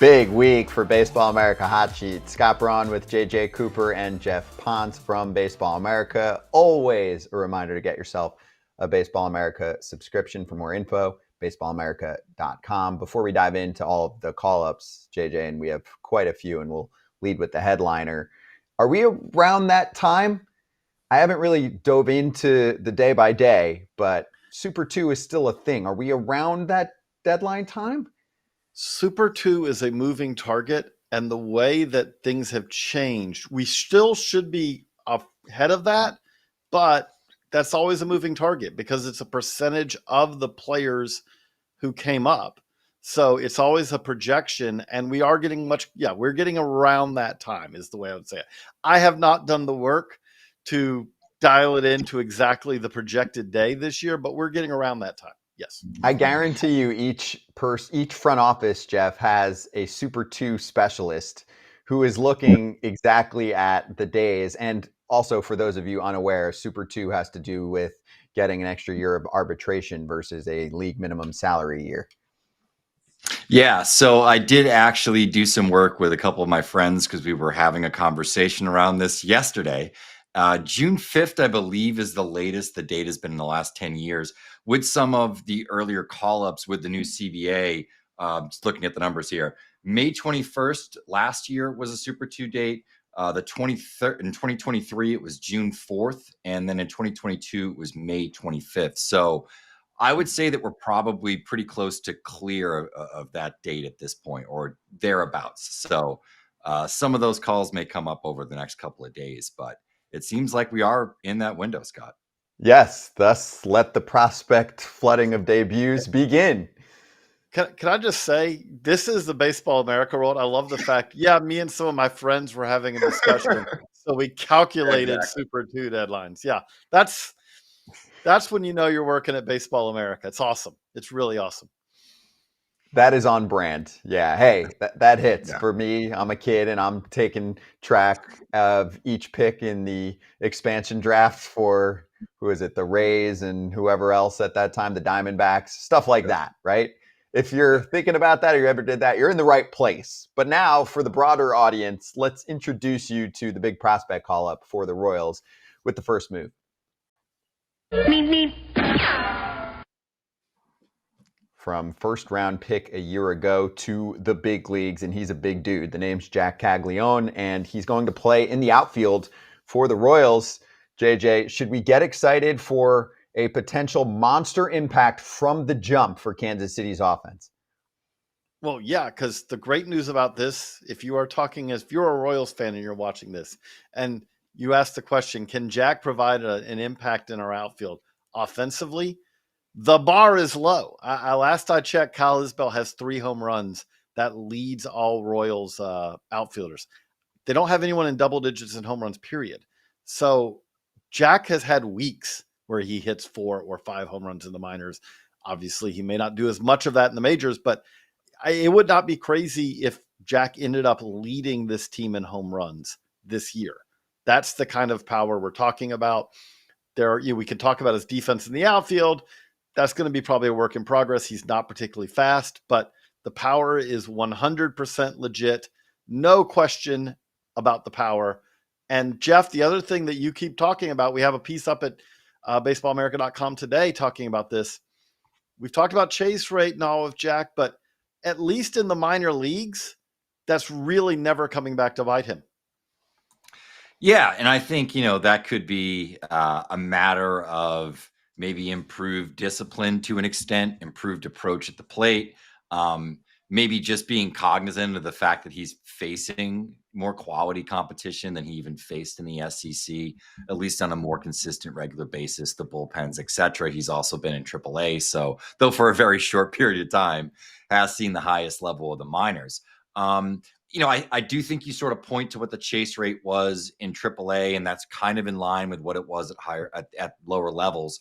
Big week for Baseball America Hot Sheet. Scott Braun with JJ Cooper and Geoff Pontes from Baseball America. Always a reminder to get yourself a Baseball America subscription. For more info, baseballamerica.com. Before we dive into all of the call-ups, JJ, and we have quite a few, and we'll lead with the headliner. Are we around that time? I haven't really dove into the day by day, but Super 2 is still a thing. Are we around that deadline time? Super 2 is a moving target, and the way that things have changed, we still should be ahead of that, but that's always a moving target because it's a percentage of the players who came up. So it's always a projection, and we are getting we're getting around that time is the way I would say it. I have not done the work to dial it into exactly the projected day this year, but we're getting around that time. Yes. I guarantee you each front office, Geoff, has a Super 2 specialist who is looking exactly at the days. And also, for those of you unaware, Super 2 has to do with getting an extra year of arbitration versus a league minimum salary year. Yeah, so I did actually do some work with a couple of my friends because we were having a conversation around this yesterday. June 5th, I believe, is the latest the date has been in the last 10 years. With some of the earlier call-ups with the new CBA, just looking at the numbers here, May 21st last year was a Super 2 date. The 23rd in 2023, it was June 4th. And then in 2022, it was May 25th. So I would say that we're probably pretty close to clear of that date at this point or thereabouts. So some of those calls may come up over the next couple of days, but it seems like we are in that window, Scott. Yes, thus let the prospect flooding of debuts begin. Can I just say, this is the Baseball America world. I love the fact, me and some of my friends were having a discussion. So we calculated Super 2 deadlines. Yeah, that's when you know you're working at Baseball America. It's awesome. It's really awesome. That is on brand. Yeah. Hey, that hits for me. I'm a kid and I'm taking track of each pick in the expansion draft for, who is it, the Rays and whoever else at that time, the Diamondbacks, stuff like that, right? If you're thinking about that or you ever did that, you're in the right place. But now for the broader audience, let's introduce you to the big prospect call-up for the Royals with the first move. From first round pick a year ago to the big leagues, and he's a big dude. The name's Jac Caglianone, and he's going to play in the outfield for the Royals. JJ, should we get excited for a potential monster impact from the jump for Kansas City's offense? Well, yeah, because the great news about this, if you're a Royals fan and you're watching this, and you ask the question, can Jac provide an impact in our outfield offensively? The bar is low. Last I checked, Kyle Isbell has 3 home runs. That leads all Royals outfielders. They don't have anyone in double digits in home runs, period. So Jac has had weeks where he hits 4 or 5 home runs in the minors. Obviously, he may not do as much of that in the majors, but it would not be crazy if Jac ended up leading this team in home runs this year. That's the kind of power we're talking about. We can talk about his defense in the outfield. That's going to be probably a work in progress. He's not particularly fast, but the power is 100% legit. No question about the power. And Geoff, the other thing that you keep talking about, we have a piece up at baseballamerica.com today talking about this. We've talked about chase rate and all of Jac, but at least in the minor leagues, that's really never coming back to bite him. Yeah, and I think, that could be a matter of maybe improved discipline to an extent, improved approach at the plate, maybe just being cognizant of the fact that he's facing more quality competition than he even faced in the SEC, at least on a more consistent, regular basis, the bullpens, et cetera. He's also been in AAA, so though for a very short period of time, has seen the highest level of the minors. I do think you sort of point to what the chase rate was in AAA, and that's kind of in line with what it was at lower levels.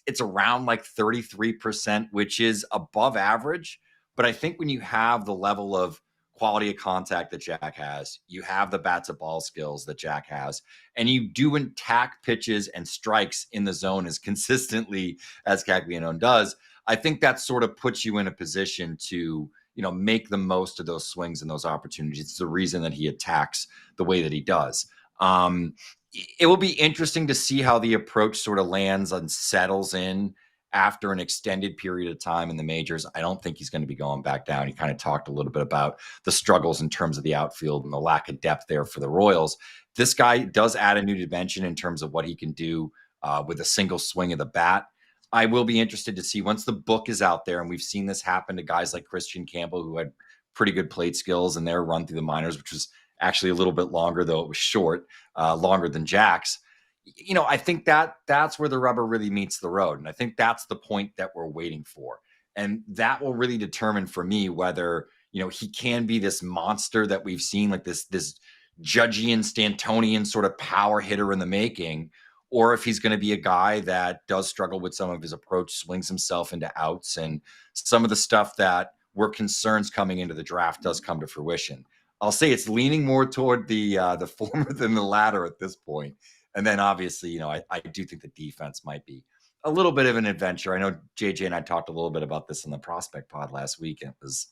It's around like 33%, which is above average. But I think when you have the level of quality of contact that Jac has, you have the bat to ball skills that Jac has, and you do attack pitches and strikes in the zone as consistently as Caglianone does, I think that sort of puts you in a position to make the most of those swings and those opportunities. It's the reason that he attacks the way that he does. It will be interesting to see how the approach sort of lands and settles in after an extended period of time in the majors. I don't think he's going to be going back down. He kind of talked a little bit about the struggles in terms of the outfield and the lack of depth there for the Royals. This guy does add a new dimension in terms of what he can do with a single swing of the bat. I will be interested to see once the book is out there, and we've seen this happen to guys like Christian Campbell, who had pretty good plate skills in their run through the minors, which was actually a little bit longer, though it was short, longer than Jac's. I think that's where the rubber really meets the road. And I think that's the point that we're waiting for. And that will really determine for me whether, he can be this monster that we've seen, like this Judgian, Stantonian sort of power hitter in the making, or if he's going to be a guy that does struggle with some of his approach, swings himself into outs, and some of the stuff that were concerns coming into the draft does come to fruition. I'll say it's leaning more toward the former than the latter at this point. And then obviously, I do think the defense might be a little bit of an adventure. I know JJ and I talked a little bit about this in the prospect pod last week. And it was,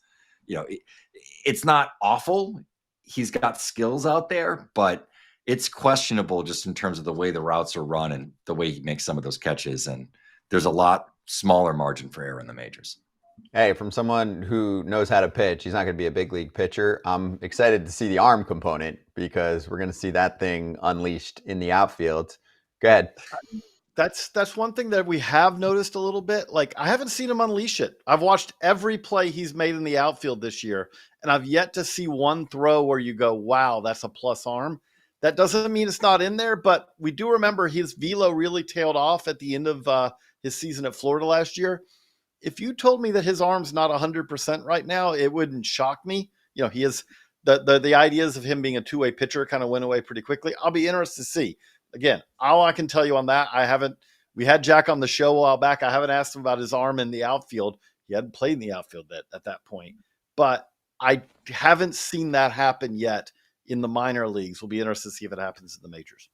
it's not awful. He's got skills out there, but it's questionable just in terms of the way the routes are run and the way he makes some of those catches. And there's a lot smaller margin for error in the majors. Hey, from someone who knows how to pitch, he's not going to be a big league pitcher. I'm excited to see the arm component because we're going to see that thing unleashed in the outfield. Go ahead. That's one thing that we have noticed a little bit. Like, I haven't seen him unleash it. I've watched every play he's made in the outfield this year, and I've yet to see one throw where you go, wow, that's a plus arm. That doesn't mean it's not in there, but we do remember his velo really tailed off at the end of his season at Florida last year. If you told me that his arm's not 100% right now, it wouldn't shock me. He is the ideas of him being a two-way pitcher kind of went away pretty quickly. I'll be interested to see. Again, all I can tell you on that, we had Jack on the show a while back. I haven't asked him about his arm in the outfield. He hadn't played in the outfield at that point, but I haven't seen that happen yet in the minor leagues. We'll be interested to see if it happens in the majors.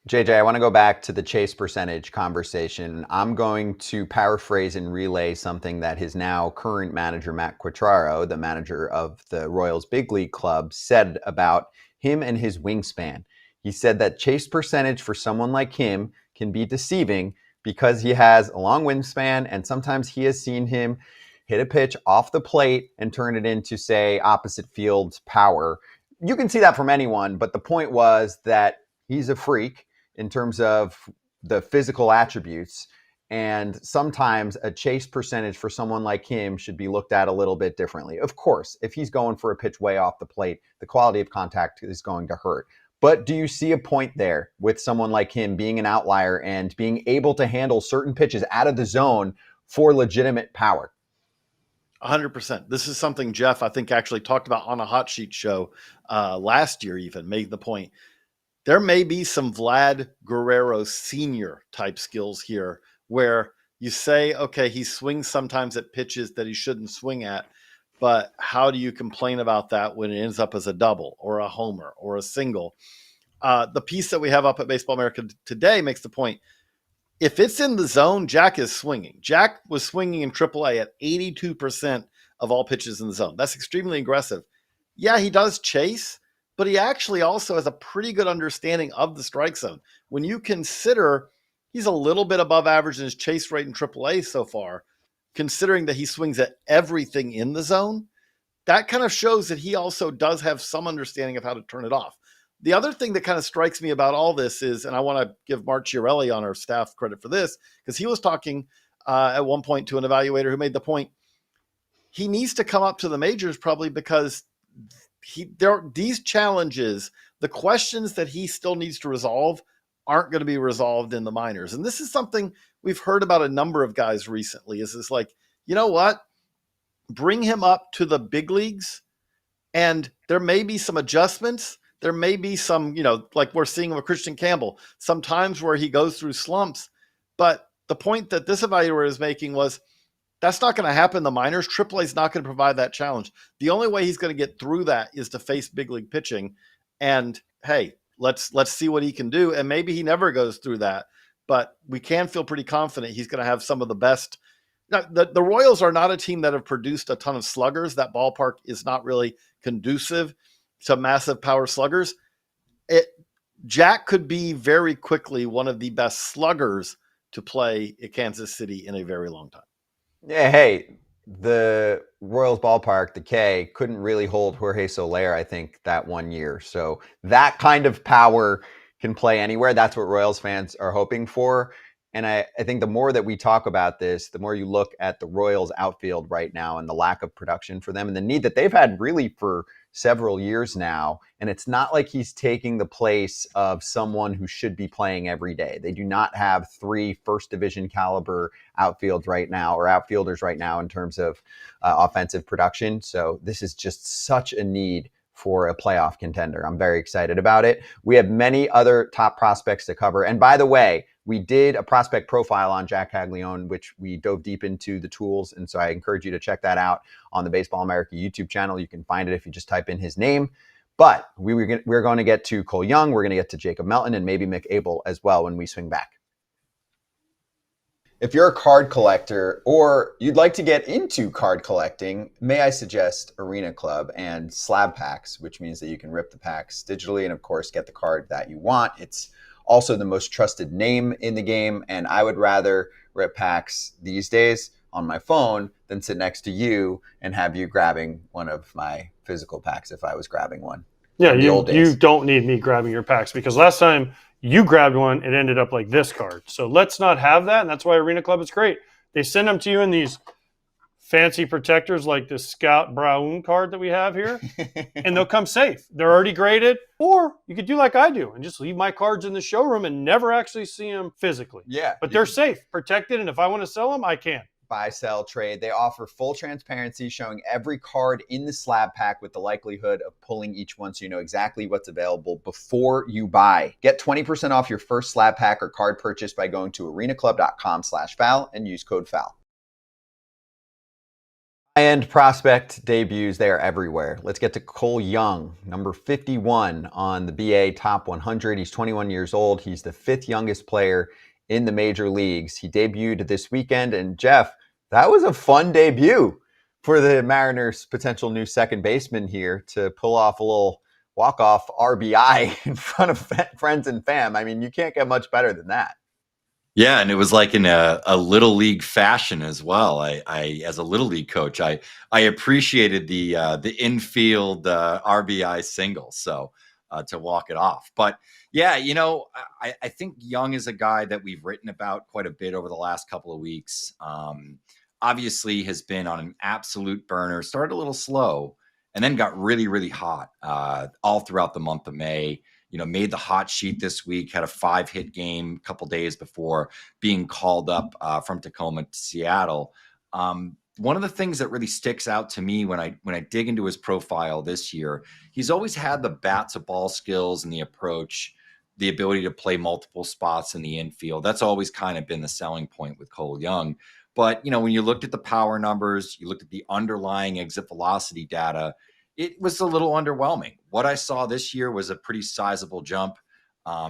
JJ, I want to go back to the chase percentage conversation. I'm going to paraphrase and relay something that his now current manager, Matt Quatraro, the manager of the Royals Big League Club, said about him and his wingspan. He said that chase percentage for someone like him can be deceiving because he has a long wingspan, and sometimes he has seen him hit a pitch off the plate and turn it into, say, opposite field power. You can see that from anyone, but the point was that he's a freak in terms of the physical attributes. And sometimes a chase percentage for someone like him should be looked at a little bit differently. Of course, if he's going for a pitch way off the plate, the quality of contact is going to hurt. But do you see a point there with someone like him being an outlier and being able to handle certain pitches out of the zone for legitimate power? 100%. This is something Geoff, I think, actually talked about on a Hot Sheet show last year, even made the point. There may be some Vlad Guerrero Sr. type skills here where you say, okay, he swings sometimes at pitches that he shouldn't swing at, but how do you complain about that when it ends up as a double or a homer or a single? The piece that we have up at Baseball America today makes the point. If it's in the zone, Jac is swinging. Jac was swinging in AAA at 82% of all pitches in the zone. That's extremely aggressive. Yeah, he does chase, but he actually also has a pretty good understanding of the strike zone. When you consider he's a little bit above average in his chase rate in AAA so far, considering that he swings at everything in the zone, that kind of shows that he also does have some understanding of how to turn it off. The other thing that kind of strikes me about all this is, and I want to give Mark Chiarelli on our staff credit for this, because he was talking at one point to an evaluator who made the point, he needs to come up to the majors probably because these challenges, the questions that he still needs to resolve aren't going to be resolved in the minors. And this is something we've heard about a number of guys recently, is this like, you know what? Bring him up to the big leagues and there may be some adjustments. There may be some, like we're seeing with Christian Campbell, sometimes where he goes through slumps. But the point that this evaluator is making was that's not going to happen in the minors. AAA is not going to provide that challenge. The only way he's going to get through that is to face big league pitching. And hey, let's see what he can do. And maybe he never goes through that, but we can feel pretty confident he's going to have some of the best Now, the Royals are not a team that have produced a ton of sluggers. That ballpark is not really conducive to massive power sluggers. Jack could be very quickly one of the best sluggers to play at Kansas City in a very long time. Yeah, hey, the Royals ballpark, the K, couldn't really hold Jorge Soler, I think, that 1 year. So that kind of power can play anywhere. That's what Royals fans are hoping for. And I think the more that we talk about this, the more you look at the Royals outfield right now and the lack of production for them and the need that they've had really for several years now. And it's not like he's taking the place of someone who should be playing every day. They do not have 3 first division caliber outfielders right now in terms of offensive production. So this is just such a need for a playoff contender. I'm very excited about it. We have many other top prospects to cover. And by the way, we did a prospect profile on Jac Caglianone, which we dove deep into the tools. And so I encourage you to check that out on the Baseball America YouTube channel. You can find it if you just type in his name. But we're going to get to Cole Young. We're going to get to Jacob Melton and maybe Mick Abel as well when we swing back. If you're a card collector or you'd like to get into card collecting, may I suggest Arena Club and slab packs, which means that you can rip the packs digitally and, of course, get the card that you want. It's also the most trusted name in the game, and I would rather rip packs these days on my phone than sit next to you and have you grabbing one of my physical packs if I was grabbing one. Yeah, you don't need me grabbing your packs because last time you grabbed one, it ended up like this card. So let's not have that, and that's why Arena Club is great. They send them to you in these fancy protectors like this Scott Braun card that we have here, and they'll come safe. They're already graded, or you could do like I do and just leave my cards in the showroom and never actually see them physically. Yeah. But they're safe, protected, and if I want to sell them, I can. Buy, sell, trade. They offer full transparency, showing every card in the slab pack with the likelihood of pulling each one so you know exactly what's available before you buy. Get 20% off your first slab pack or card purchase by going to arenaclub.com/FAL and use code FAL. High-end prospect debuts, they are everywhere. Let's get to Cole Young, number 51 on the BA Top 100. He's 21 years old. He's the 5th youngest player in the major leagues. He debuted this weekend, and Jeff, that was a fun debut for the Mariners' potential new second baseman here to pull off a little walk-off RBI in front of friends and fam. I mean, you can't get much better than that. Yeah, and it was like in a little league fashion as well. I as a little league coach, I appreciated the infield RBI single, so to walk it off. But yeah, you know, I think Young is a guy that we've written about quite a bit over the last couple of weeks. Obviously, has been on an absolute burner. Started a little slow, and then got really, really hot all throughout the month of May. You know, made the hot sheet this week, had a 5-hit game a couple days before being called up from Tacoma to Seattle. One of the things that really sticks out to me when I dig into his profile this year, he's always had the bat to ball skills and the approach, the ability to play multiple spots in the infield. That's always kind of been the selling point with Cole Young. But, you know, when you looked at the power numbers, you looked at the underlying exit velocity data, it was a little underwhelming. What I saw this year was a pretty sizable jump.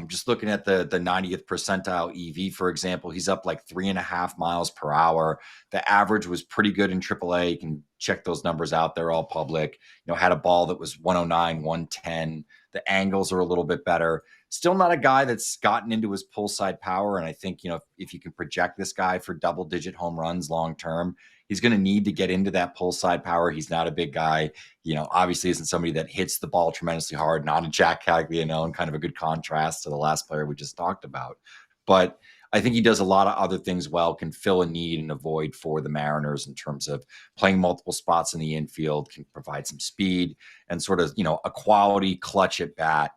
Just looking at the 90th percentile EV, for example, he's up like 3.5 miles per hour. The average was pretty good in AAA. You can check those numbers out. They're all public. You know, had a ball that was 109, 110. The angles are a little bit better. Still not a guy that's gotten into his pull side power. And I think, you know, if you can project this guy for double-digit home runs long term, he's going to need to get into that pull side power. He's not a big guy. You know, obviously isn't somebody that hits the ball tremendously hard, not a Jac Caglianone, kind of a good contrast to the last player we just talked about. But I think he does a lot of other things well, can fill a need and a void for the Mariners in terms of playing multiple spots in the infield, can provide some speed and sort of, you know, a quality clutch at bat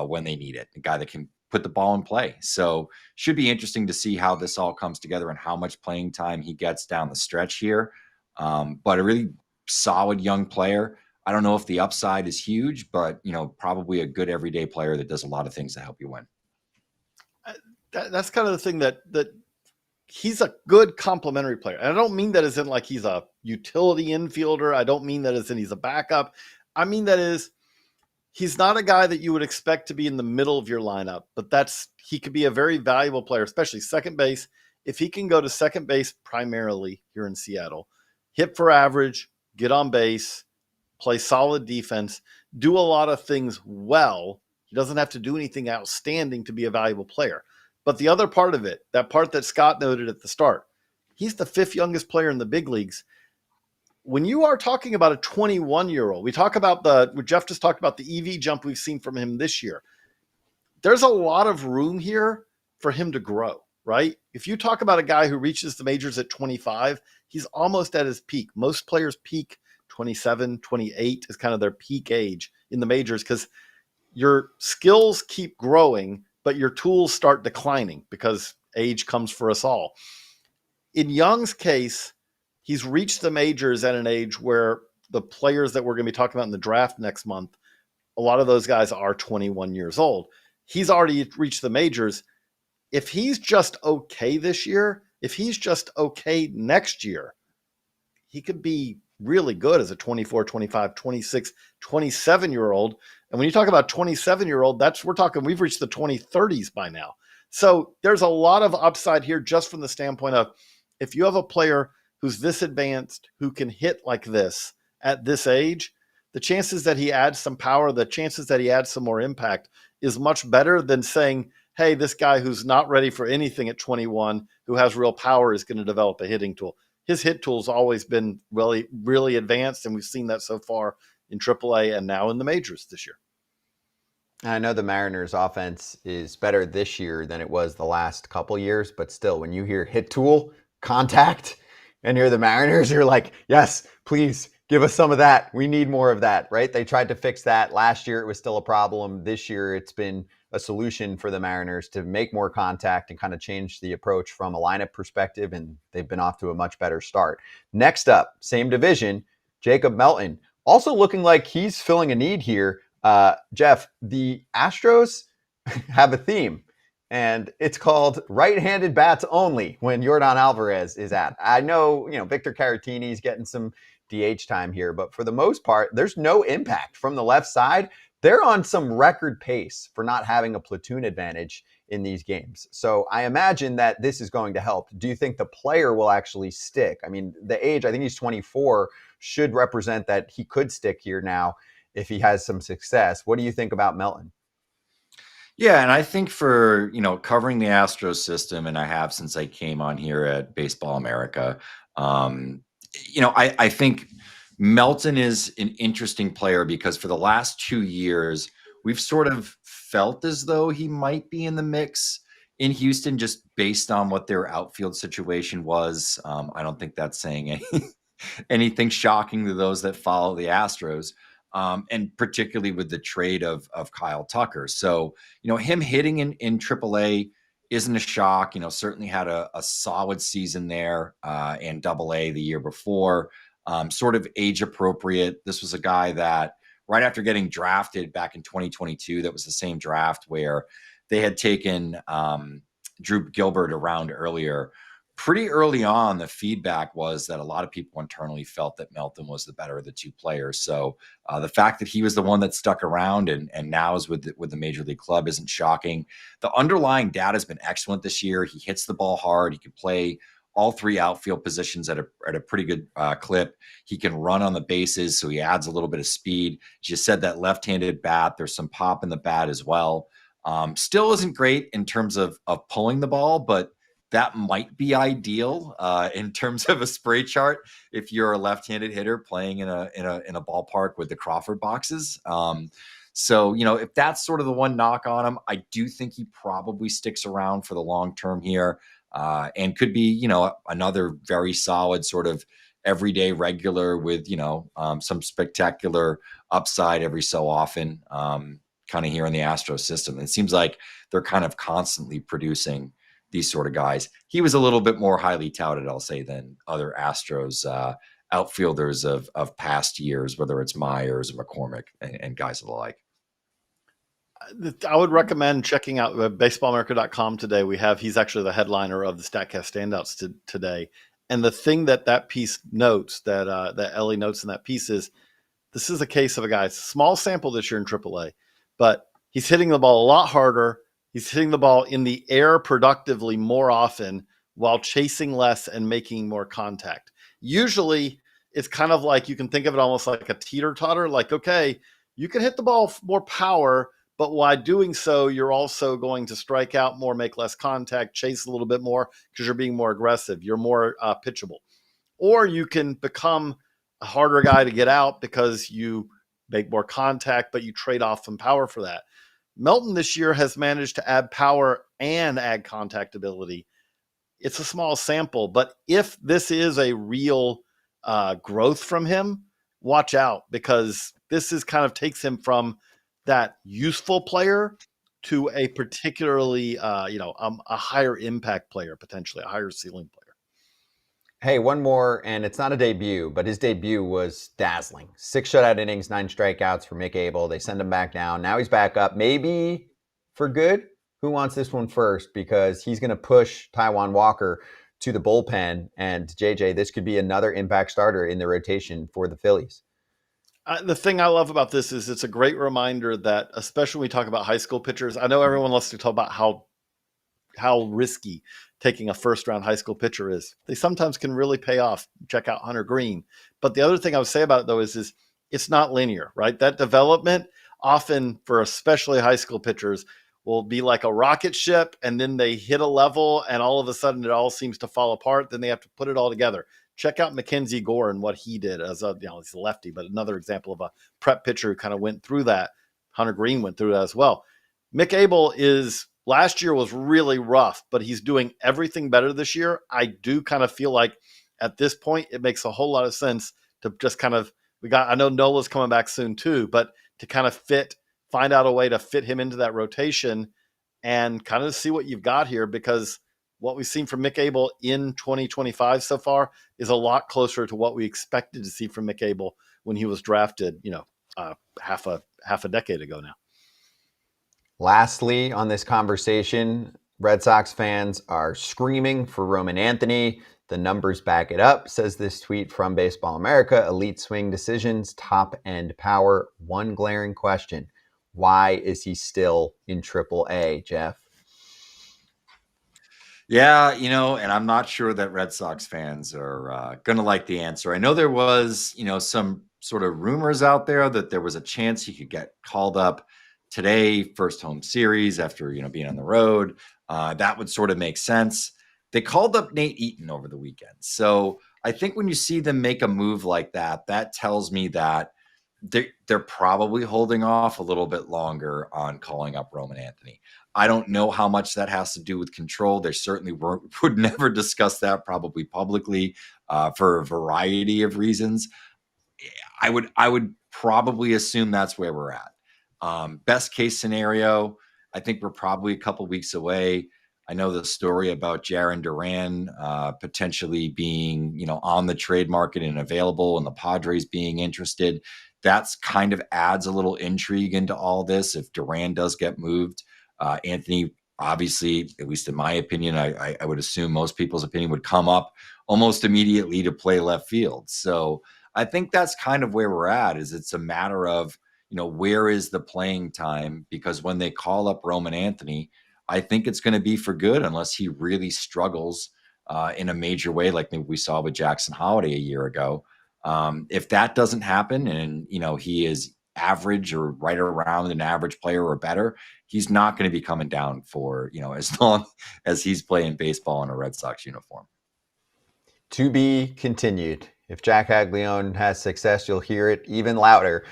when they need it. A guy that can put the ball in play. So should be interesting to see how this all comes together and how much playing time he gets down the stretch here. But a really solid young player. I don't know if the upside is huge, but, you know, probably a good everyday player that does a lot of things to help you win. That's kind of the thing that he's a good complementary player. And I don't mean that as in like he's a utility infielder. I don't mean that as in he's a backup. I mean that is he's not a guy that you would expect to be in the middle of your lineup, but he could be a very valuable player, especially second base, if he can go to second base primarily here in Seattle, hit for average, get on base, play solid defense, do a lot of things well, he doesn't have to do anything outstanding to be a valuable player. But the other part of it, that part that Scott noted at the start, he's the 5th youngest player in the big leagues. When you are talking about a 21-year-old, we talk about Geoff just talked about the EV jump we've seen from him this year. There's a lot of room here for him to grow, right? If you talk about a guy who reaches the majors at 25, he's almost at his peak. Most players peak 27, 28 is kind of their peak age in the majors because your skills keep growing, but your tools start declining because age comes for us all. In Young's case, he's reached the majors at an age where the players that we're going to be talking about in the draft next month, a lot of those guys are 21 years old. He's already reached the majors. If he's just okay this year, if he's just okay next year, he could be really good as a 24, 25, 26, 27-year-old. And when you talk about 27-year-old, we've reached the 2030s by now. So there's a lot of upside here just from the standpoint of if you have a player who's this advanced, who can hit like this at this age, the chances that he adds some power, the chances that he adds some more impact is much better than saying, hey, this guy who's not ready for anything at 21, who has real power, is going to develop a hitting tool. His hit tool's always been really, really advanced, and we've seen that so far in AAA and now in the majors this year. I know the Mariners offense is better this year than it was the last couple years, but still, when you hear hit tool, contact, and you're the Mariners, you're like, yes, please give us some of that. We need more of that, right? They tried to fix that. Last year, it was still a problem. This year, it's been a solution for the Mariners to make more contact and kind of change the approach from a lineup perspective, and they've been off to a much better start. Next up, same division, Jacob Melton, also looking like he's filling a need here. Geoff, the Astros have a theme, and it's called right-handed bats only when Yordan Alvarez is at. I know, Victor Caratini's getting some DH time here, but for the most part, there's no impact from the left side. They're on some record pace for not having a platoon advantage in these games. So I imagine that this is going to help. Do you think the player will actually stick? I mean, the age, I think he's 24, should represent that he could stick here now if he has some success. What do you think about Melton? Yeah, and I think for, covering the Astros system, and I have since I came on here at Baseball America, I think Melton is an interesting player because for the last 2 years, we've sort of felt as though he might be in the mix in Houston just based on what their outfield situation was. I don't think that's saying anything shocking to those that follow the Astros. And particularly with the trade of Kyle Tucker. So, him hitting in AAA isn't a shock. Certainly had a solid season there and AA the year before. Sort of age appropriate. This was a guy that right after getting drafted back in 2022, that was the same draft where they had taken Drew Gilbert around earlier. Pretty early on, the feedback was that a lot of people internally felt that Melton was the better of the two players. So the fact that he was the one that stuck around and now is with the Major League club isn't shocking. The underlying data has been excellent this year. He hits the ball hard. He can play all three outfield positions at a pretty good clip. He can run on the bases, so he adds a little bit of speed. As you said, that left-handed bat, there's some pop in the bat as well. Still isn't great in terms of pulling the ball, but that might be ideal in terms of a spray chart if you're a left-handed hitter playing in a ballpark with the Crawford boxes. So, if that's sort of the one knock on him, I do think he probably sticks around for the long term here and could be, another very solid sort of everyday regular with, some spectacular upside every so often, kind of here in the Astros system. It seems like they're kind of constantly producing these sort of guys. He was a little bit more highly touted, I'll say, than other Astros outfielders of past years, whether it's Myers or McCormick and guys of the like. I would recommend checking out baseballamerica.com today. He's actually the headliner of the StatCast Standouts today. And the thing that piece notes, that Ellie notes in that piece is, this is a case of a guy, small sample this year in AAA, but he's hitting the ball a lot harder. He's hitting the ball in the air productively more often while chasing less and making more contact. Usually it's kind of like, you can think of it almost like a teeter-totter, like, okay, you can hit the ball more power, but while doing so, you're also going to strike out more, make less contact, chase a little bit more because you're being more aggressive. You're more pitchable. Or you can become a harder guy to get out because you make more contact, but you trade off some power for that. Melton this year has managed to add power and add contact ability. It's a small sample, but if this is a real growth from him, watch out, because this is kind of takes him from that useful player to a particularly, a higher impact player, potentially a higher ceiling player. Hey, one more, and it's not a debut, but his debut was dazzling. 6 shutout innings, 9 strikeouts for Mick Abel. They send him back down. Now he's back up, maybe for good. Who wants this one first? Because he's going to push Taijuan Walker to the bullpen. And JJ, this could be another impact starter in the rotation for the Phillies. The thing I love about this is it's a great reminder that, especially when we talk about high school pitchers, I know everyone loves to talk about how risky taking a first-round high school pitcher is. They sometimes can really pay off. Check out Hunter Green. But the other thing I would say about it, though, is it's not linear, right? That development often, for especially high school pitchers, will be like a rocket ship, and then they hit a level, and all of a sudden it all seems to fall apart. Then they have to put it all together. Check out Mackenzie Gore and what he did as he's a lefty, but another example of a prep pitcher who kind of went through that. Hunter Green went through that as well. Mick Abel last year was really rough, but he's doing everything better this year. I do kind of feel like at this point, it makes a whole lot of sense to just kind of, I know Nola's coming back soon too, but to kind of find out a way to fit him into that rotation and kind of see what you've got here, because what we've seen from Mick Abel in 2025 so far is a lot closer to what we expected to see from Mick Abel when he was drafted, half a decade ago now. Lastly, on this conversation, Red Sox fans are screaming for Roman Anthony. The numbers back it up, says this tweet from Baseball America. Elite swing decisions, top end power. One glaring question: why is he still in AAA, Jeff? Yeah, and I'm not sure that Red Sox fans are going to like the answer. I know there was, some sort of rumors out there that there was a chance he could get called up today, first home series after, being on the road. That would sort of make sense. They called up Nate Eaton over the weekend. So I think when you see them make a move like that, that tells me that they're probably holding off a little bit longer on calling up Roman Anthony. I don't know how much that has to do with control. They certainly would never discuss that probably publicly for a variety of reasons. I would probably assume that's where we're at. Best case scenario, I think we're probably a couple weeks away. I know the story about Jarren Duran potentially being, on the trade market and available, and the Padres being interested. That's kind of adds a little intrigue into all this. If Duran does get moved, Anthony, obviously, at least in my opinion, I would assume most people's opinion, would come up almost immediately to play left field. So I think that's kind of where we're at. Is it's a matter of, where is the playing time? Because when they call up Roman Anthony, I think it's going to be for good, unless he really struggles in a major way, like maybe we saw with Jackson Holiday a year ago. If that doesn't happen, and he is average or right around an average player or better, he's not going to be coming down for as long as he's playing baseball in a Red Sox uniform. To be continued. If Jac Caglianone has success, you'll hear it even louder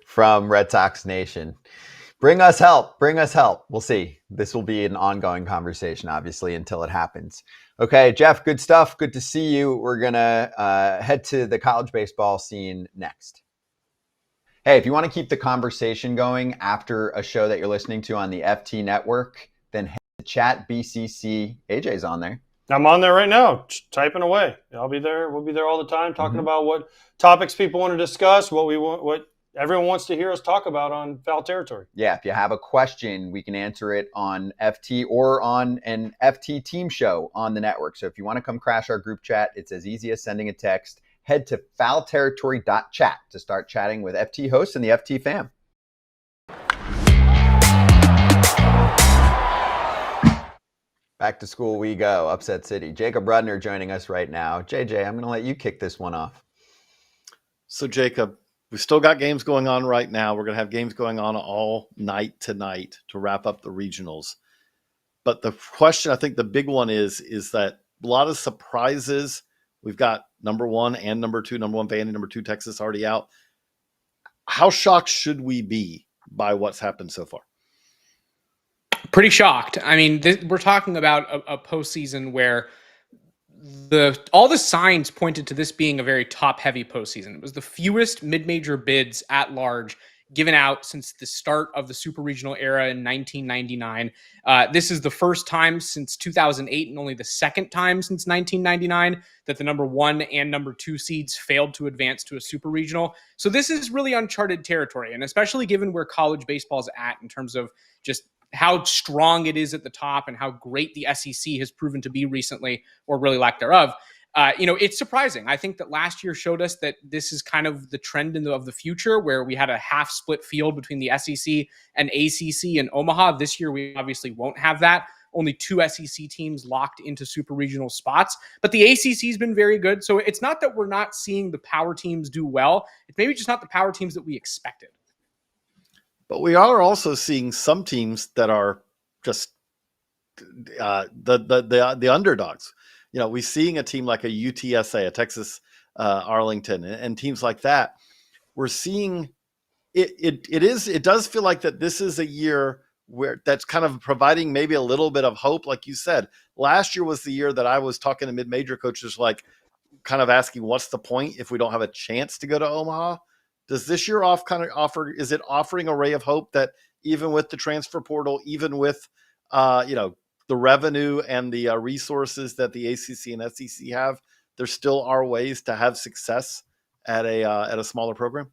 from Red Sox Nation. Bring us help. Bring us help. We'll see. This will be an ongoing conversation, obviously, until it happens. Okay, Jeff, good stuff. Good to see you. We're going to head to the college baseball scene next. Hey, if you want to keep the conversation going after a show that you're listening to on the FT network, then head to Chat BCC. AJ's on there. I'm on there right now, typing away. I'll be there. We'll be there all the time, talking about what topics people want to discuss, what everyone wants to hear us talk about on Foul Territory. Yeah, if you have a question, we can answer it on FT or on an FT team show on the network. So if you want to come crash our group chat, it's as easy as sending a text. Head to foulterritory.chat to start chatting with FT hosts and the FT fam. Back to school we go, Upset City. Jacob Rudner joining us right now. JJ, I'm going to let you kick this one off. So, Jacob, we've still got games going on right now. We're going to have games going on all night tonight to wrap up the regionals. But the question, I think the big one is that a lot of surprises. We've got number one and number two, number one Vandy, number two Texas already out. How shocked should we be by what's happened so far? Pretty shocked. I mean, we're talking about a postseason where all the signs pointed to this being a very top-heavy postseason. It was the fewest mid-major bids at large given out since the start of the super regional era in 1999. This is the first time since 2008 and only the second time since 1999 that the number one and number two seeds failed to advance to a super regional. So this is really uncharted territory, and especially given where college baseball is at in terms of just how strong it is at the top and how great the SEC has proven to be recently, or really lack thereof. It's surprising. I think that last year showed us that this is kind of the trend of the future, where we had a half split field between the SEC and ACC in Omaha. This year, we obviously won't have that. Only two SEC teams locked into super regional spots, but the ACC has been very good. So it's not that we're not seeing the power teams do well. It's maybe just not the power teams that we expected. But we are also seeing some teams that are just the underdogs. You know, we're seeing a team like a UTSA, a Texas Arlington, and teams like that. We're seeing it does feel like that this is a year where that's kind of providing maybe a little bit of hope. Like you said, last year was the year that I was talking to mid-major coaches, like kind of asking, what's the point if we don't have a chance to go to Omaha? Does this year is it offering a ray of hope that even with the transfer portal, even with, the revenue and the resources that the ACC and SEC have, there still are ways to have success at a smaller program?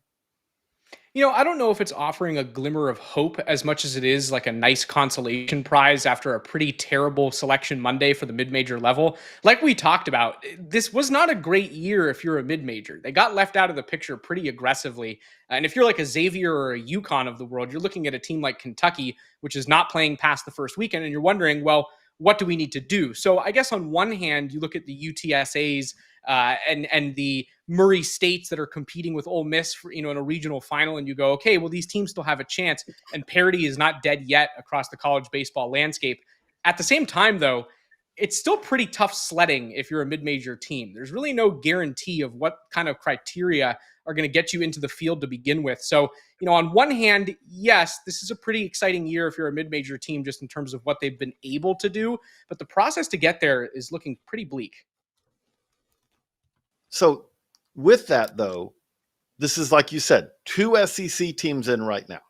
I don't know if it's offering a glimmer of hope as much as it is like a nice consolation prize after a pretty terrible selection Monday for the mid-major level. Like we talked about, this was not a great year if you're a mid-major. They got left out of the picture pretty aggressively. And if you're like a Xavier or a UConn of the world, you're looking at a team like Kentucky, which is not playing past the first weekend, and you're wondering, well, what do we need to do? So I guess on one hand, you look at the UTSAs and the Murray States that are competing with Ole Miss for, in a regional final, and you go, okay, well, these teams still have a chance, and parity is not dead yet across the college baseball landscape. At the same time, though, it's still pretty tough sledding if you're a mid-major team. There's really no guarantee of what kind of criteria are going to get you into the field to begin with. So, on one hand, yes, this is a pretty exciting year if you're a mid-major team just in terms of what they've been able to do, but the process to get there is looking pretty bleak. So with that, though, this is, like you said, two SEC teams in right now.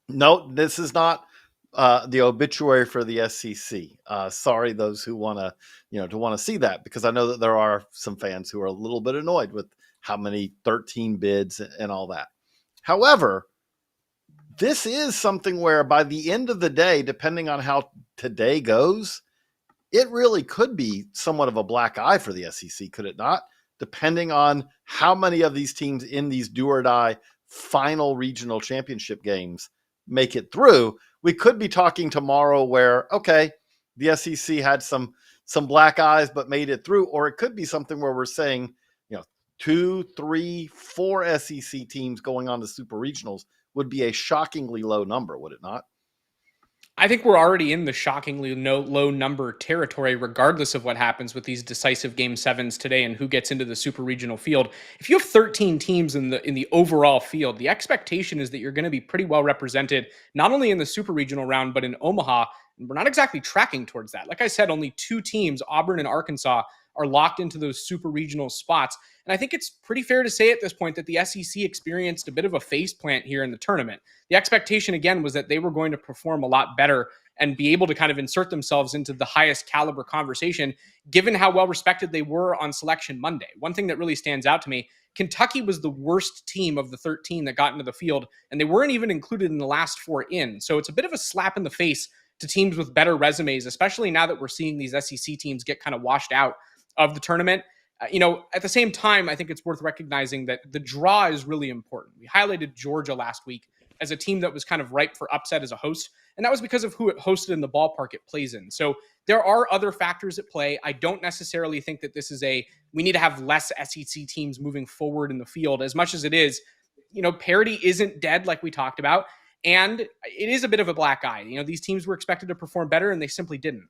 No, this is not the obituary for the SEC. Sorry, those who want to see that, because I know that there are some fans who are a little bit annoyed with how many 13 bids and all that. However, this is something where by the end of the day, depending on how today goes, it really could be somewhat of a black eye for the SEC, could it not? Depending on how many of these teams in these do or die final regional championship games make it through, we could be talking tomorrow where, okay, the SEC had some black eyes but made it through, or it could be something where we're saying, 2, 3, 4 SEC teams going on to super regionals would be a shockingly low number, would it not? I think we're already in the shockingly low number territory, regardless of what happens with these decisive game sevens today and who gets into the super regional field. If you have 13 teams in the overall field, the expectation is that you're going to be pretty well represented, not only in the super regional round, but in Omaha. And we're not exactly tracking towards that. Like I said, only two teams, Auburn and Arkansas, are locked into those super regional spots. And I think it's pretty fair to say at this point that the SEC experienced a bit of a faceplant here in the tournament. The expectation, again, was that they were going to perform a lot better and be able to kind of insert themselves into the highest caliber conversation, given how well respected they were on Selection Monday. One thing that really stands out to me, Kentucky was the worst team of the 13 that got into the field, and they weren't even included in the last 4 in. So it's a bit of a slap in the face to teams with better resumes, especially now that we're seeing these SEC teams get kind of washed out of the tournament. At the same time, I think it's worth recognizing that the draw is really important. We highlighted Georgia last week as a team that was kind of ripe for upset as a host. And that was because of who it hosted in the ballpark it plays in. So there are other factors at play. I don't necessarily think that this is we need to have less SEC teams moving forward in the field as much as it is, parity isn't dead like we talked about. And it is a bit of a black eye. These teams were expected to perform better and they simply didn't.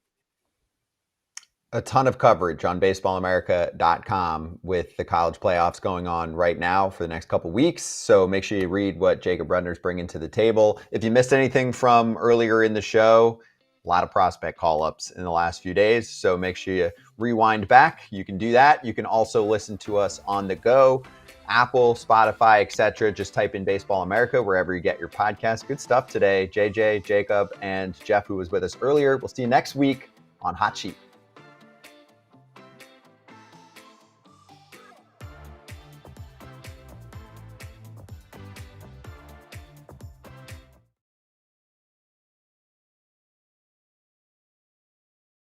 A ton of coverage on baseballamerica.com with the college playoffs going on right now for the next couple weeks. So make sure you read what Jacob Rudner's bringing to the table. If you missed anything from earlier in the show, a lot of prospect call-ups in the last few days. So make sure you rewind back. You can do that. You can also listen to us on the go, Apple, Spotify, etc. Just type in Baseball America wherever you get your podcast. Good stuff today. JJ, Jacob, and Jeff, who was with us earlier. We'll see you next week on Hot Sheet.